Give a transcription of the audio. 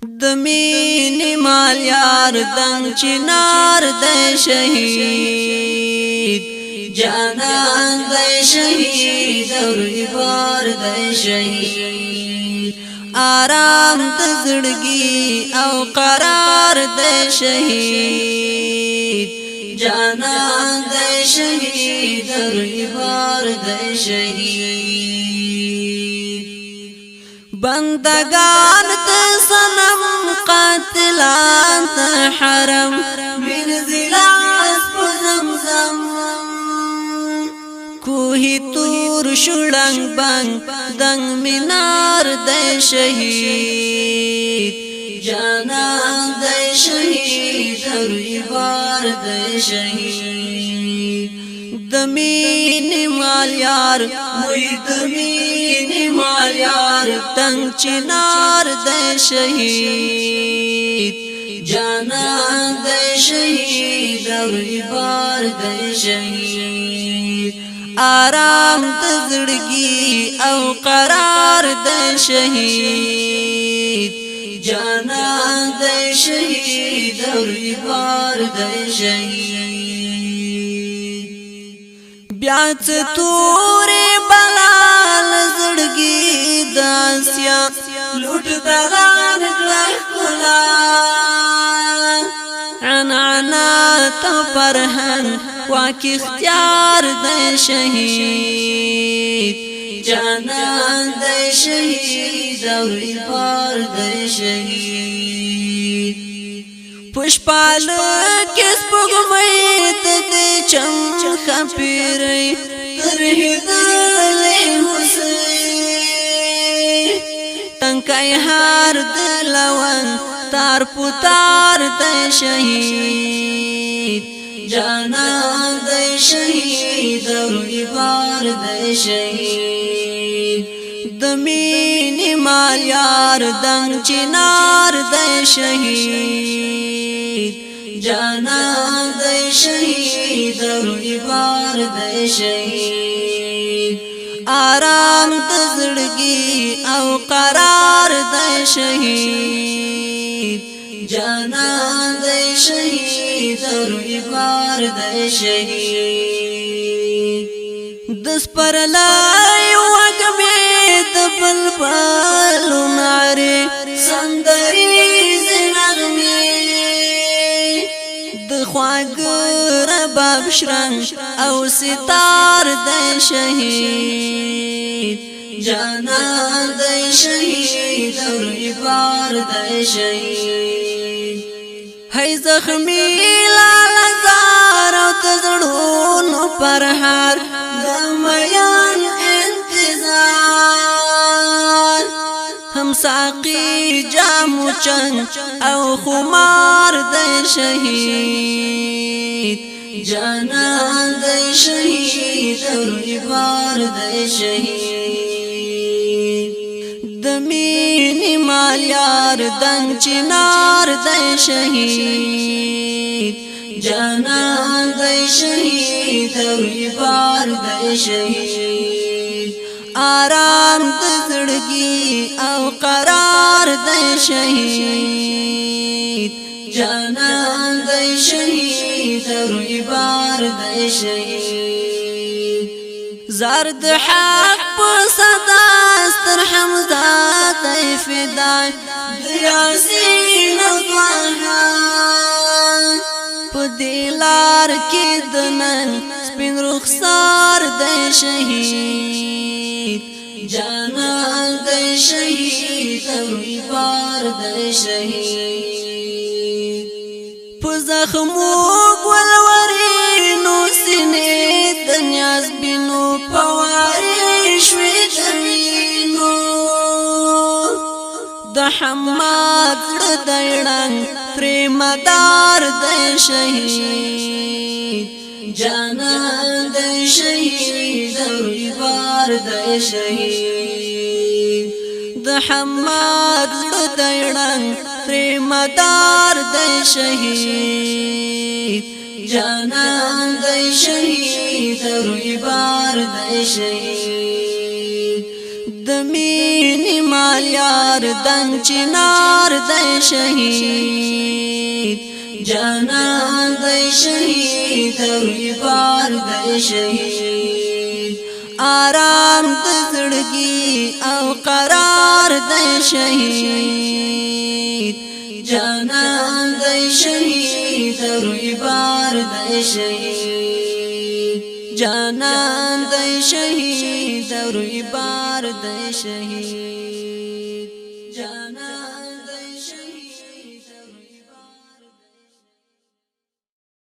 د مینې مال یار دنګ چنار د شهید جانان د شهید او بار د شهید آرام د زړګي او قرار د شهید جانان د شهید او بار د شهید بندگان د صنم قاتلان د حرم من زلاس په زمزم کوهی تور شړنګ بنګ دنګ مینار د شهید جانان د شهید او بار د شهید د مینې مال یار وې د مینې مال یار دنګ چنار د شهید جانان د شهید او بار د شهید آرام د زړګي او قرار د شهید جانان د شهید او بار د شهید بیا څه تورې بلال زړګي د آسیا لوټ دلان کلا عنعنات فرهن واک اختیار د شهید جانان د شهید او بار د شهید پشپال کس پګمې ته د چم خپيرې تر هداله حسین تنکای هار د لون تار پتار د شهید جانان د شهید او بار د شهید د مینې مال یار دنګ چنار د شهید جانان د شهید او بار د شهید آرام د زړګي او قرار د شهید جانان د شهید او بار د شهید د سپرلای وګمې د بلبل نارې سندري زنغمې د خواږه رباب شرنګ او ستار د شهید جانان د شهید او بار د شهید هی زخمی لالا زار او تزړونو پرهار د میان انتظار هم ساقی جامو چنگ او خمار د شهید جانان د شهید او بار د شهید د مینې مال یار دنګ چنار د شهید جانان د شهید او بار د شهید آرام د زړګي او قرار د شهید جانان د شهید او بار د شهید زرد حق په صدا ستر حمزه د فدا د یاسین او طه په دلار کې د نن سپین رخسار د شهید جانان د شهید او بار د شهید په زخمو ګلورینو سینې د نیاز بینو پوارې شوې دوینو د حماد زړه د ړنګ پرې مدار د شهید جانان د شهید او بار د شهید د حماد زړه د ړنګ پرې مدار د شهید جانان د شهید او بار د شهید د مینې مالیار دنګ چنار دی شهید جانان دی شهید روی بار دی شهید آرام د زړګي او قرار دی شهید جانان دی شهید روی بار دی شهید جانان دی شهید روی بار دی شهید